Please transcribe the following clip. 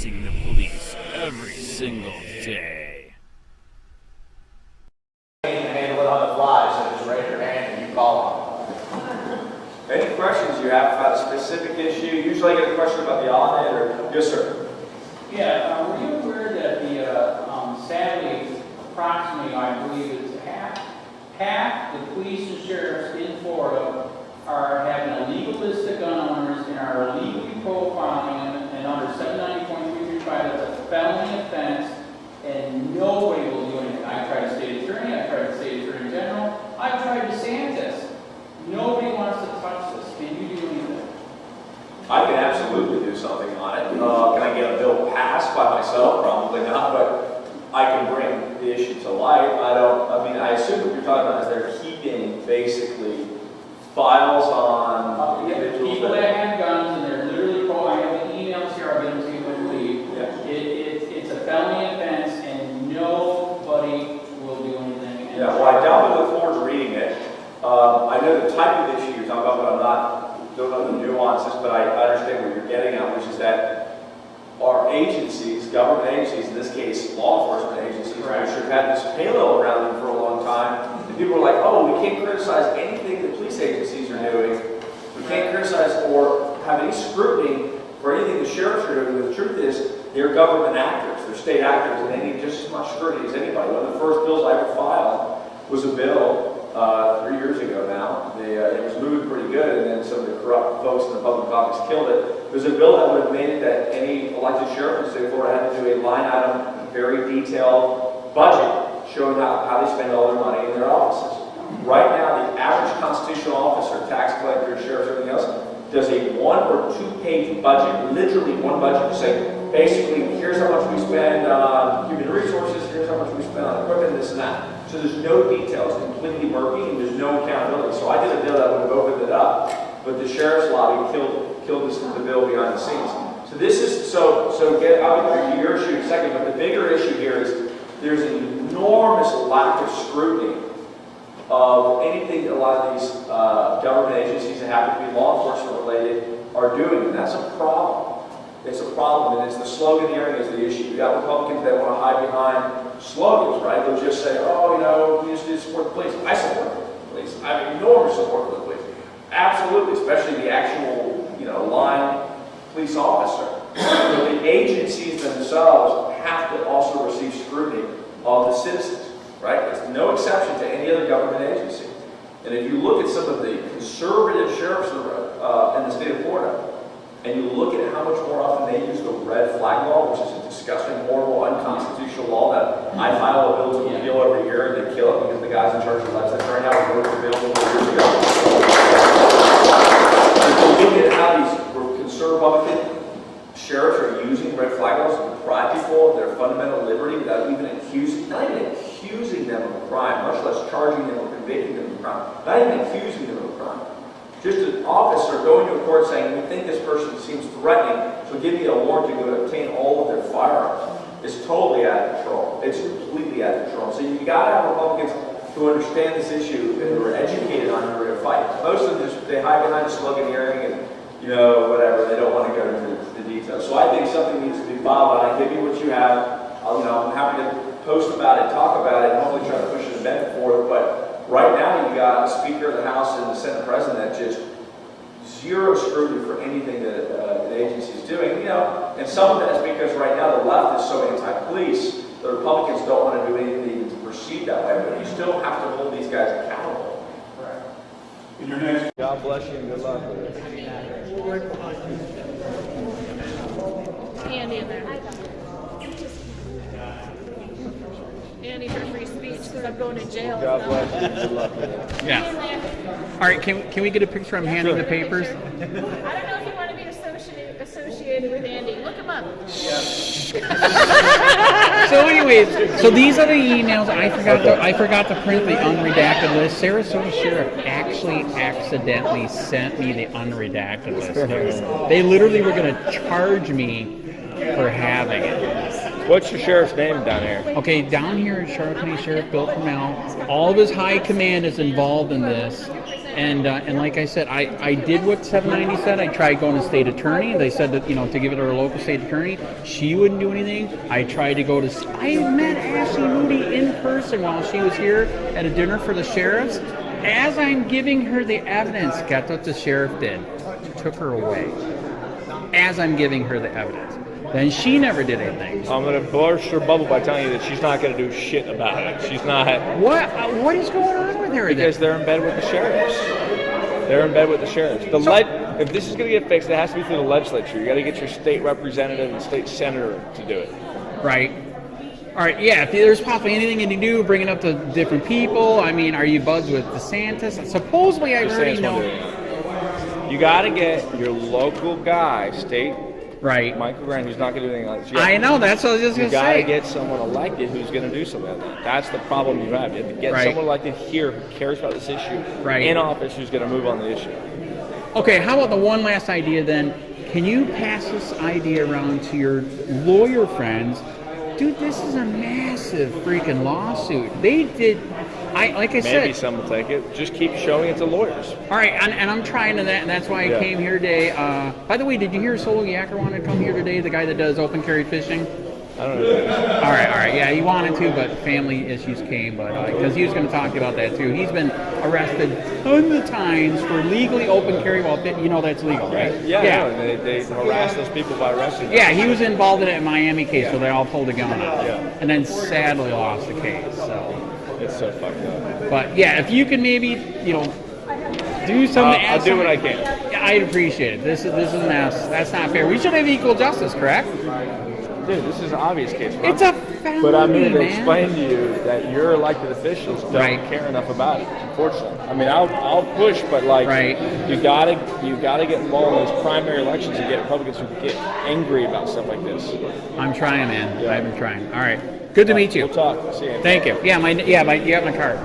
policing the police every single day. Handle it on the fly, so just raise your hand and you call them. Any questions you have about a specific issue? Usually I get a question about the audit or, yes sir. Yeah, were you aware that sadly, approximately, I believe it's half the police and sheriffs in Florida are having illegalistic gun owners and are illegally profiling them, and under 790.335, that's a felony offense, and nobody will do anything. I tried to state attorney, I tried to state attorney general, I tried DeSantis. Nobody wants to touch this. Can you do anything? I can absolutely do something on it. Can I get a bill passed by myself? Probably not, but I can bring the issue to light. I assume what you're talking about is they're keeping basically files on individuals. People that have guns and they're literally I have the emails here, I'll get them to you when we leave. Yeah. It's a felony offense and nobody will do anything. Yeah, well, I definitely look forward to reading it. I know the type of issue you're talking about, but don't know the nuances, but I understand what you're getting at, which is that our agencies, government agencies, in this case law enforcement agencies, right, which have had this halo around them for a long time, and people are like, oh, we can't criticize anything the police agencies are doing. We can't criticize or have any scrutiny for anything the sheriffs are doing. But the truth is, they're government actors, they're state actors, and they need just as much scrutiny as anybody. One of the first bills I ever filed was a bill 3 years ago now. It was moving pretty good, and then some of the corrupt folks in the public office killed it. It was a bill that would have made it that any elected sheriff in the state of Florida had to do a line item, very detailed budget showing how they spend all their money in their offices. Right now, the average constitutional officer, tax collector, sheriff, everything else, does a 1 or 2 page budget, literally one budget, to say, basically, here's how much we spend on human resources, here's how much we spend on equipment, this and that. So there's no details, completely murky, and there's no accountability. So I did a bill that would have opened it up, but the sheriff's lobby killed the bill behind the scenes. So this is, I'll get to your issue in a second, but the bigger issue here is there's an enormous lack of scrutiny of anything that a lot of these government agencies that happen to be law enforcement related are doing, and that's a problem. It's a problem, and it's the sloganeering is the issue. You got Republicans that want to hide behind slogans, right? They'll just say, oh, we just need to support the police. I support the police. I have enormous support for the police. Absolutely, especially the actual, line police officer. So the agencies themselves have to also receive scrutiny of the citizens, right? It's no exception to any other government agency. And if you look at some of the conservative sheriffs in the state of Florida, and you look at how much more often they use the red flag law, which is a disgusting, horrible, unconstitutional law that I file a bill to repeal every year and they kill it because the guys in charge of the legislature right now wrote the bill 4 years ago. If you look at how these conservative sheriffs are using red flag laws to deprive people of their fundamental liberty without even accusing them of a crime, much less charging them or convicting them of a crime, not even accusing them of a crime. Just an officer going to a court saying, we think this person seems threatening, so give me a warrant to go obtain all of their firearms. It's totally out of control. It's completely out of control. So you got to have Republicans who understand this issue and who are educated on who are going to fight. Most of them they hide behind sloganeering and whatever. They don't want to go into the details. So I think something needs to be filed on it. Give me what you have. I'm happy to post about it, talk about it, and hopefully try to push an amendment for it. But right now, you got a Speaker of the House and the Senate President that just zero scrutiny for anything that the agency is doing. And some of that is because right now the left is so anti-police, the Republicans don't want to do anything to proceed that way. But you still have to hold these guys accountable. Right. In your next, God bless you and good luck with it. Andy in there. Andy for free speech because I'm going to jail. God bless you and good luck with it. Yeah. All right, can we get a picture? I'm handing the papers. I don't know if you want to be associated with Andy. Look him up. So anyways, so these are the emails. I forgot to print the unredacted list. Sarasota Sheriff actually accidentally sent me the unredacted list. They literally were going to charge me for having it. What's your sheriff's name down here? Okay, down here, Charlotte County Sheriff Bill Prummell. All of his high command is involved in this. And like I said, I did what 790 said. I tried going to state attorney. They said that, to give it to her local state attorney. She wouldn't do anything. I tried to go to... I met Ashley Moody in person while she was here at a dinner for the sheriffs. As I'm giving her the evidence, guess what the sheriff did? Took her away. As I'm giving her the evidence. Then she never did anything. I'm going to burst her bubble by telling you that she's not going to do shit about it. She's not... What is going on with her? Because they're in bed with the sheriffs. They're in bed with the sheriffs. If this is going to get fixed, it has to be through the legislature. You got to get your state representative and state senator to do it. Right. All right, yeah, if there's possibly anything you can do, bring it up to different people. I mean, are you buds with DeSantis? Supposedly, I already know. You got to get your local guy, state, right, Michael Grant, who's not going to do anything like that. I know, that's what I was just going to say. You got to get someone elected who's going to do something like that. That's the problem you have. You have to get someone elected here who cares about this issue in office who's going to move on the issue. Okay, how about the one last idea then? Can you pass this idea around to your lawyer friends? Dude, this is a massive freaking lawsuit. They did, like I said. Maybe some will take it. Just keep showing it to lawyers. All right, and I'm trying to that, and that's why I came here today. By the way, did you hear Solo Yacker wanted to come here today, the guy that does open carry fishing? I don't know. All right. Yeah, he wanted to, but family issues came. But because he was going to talk about that too. He's been arrested tons of times for legally open carry while that's legal, right? Yeah. No, they harass those people by arresting them. Yeah, he was involved in a Miami case, so they all pulled a gun out. Yeah. And then sadly lost the case. So it's so fucked up. But yeah, if you can maybe do something. I'll do what I can. I'd appreciate it. This is a mess. That's not fair. We should have equal justice, correct? Dude, this is an obvious case. It's a felony, but I'm here to man. explain to you that your elected officials don't care enough about it. Unfortunately, I mean, I'll push, but you gotta get involved in these primary elections and get Republicans who get angry about stuff like this. I'm trying, man. I've been trying. All right, good to meet you. We'll talk. See you. Thank you. Yeah, you got my card.